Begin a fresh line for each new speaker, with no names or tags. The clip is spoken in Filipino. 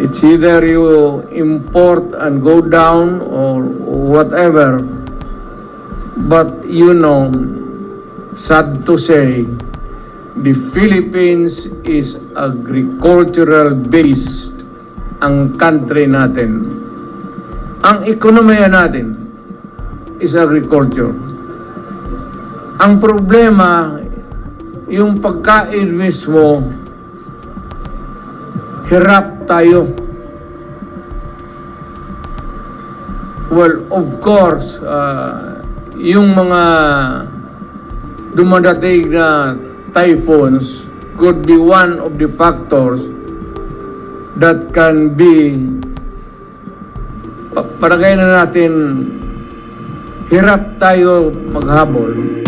It's either you import and go down or whatever. But you know, sad to say, the Philippines is agricultural based ang country natin. Ang ekonomiya natin is agriculture. Ang problema, yung pagkain mismo, hirap tayo. Well, of course, yung mga dumadating na typhoons could be one of the factors that can be palagay na natin hirap tayo maghabol.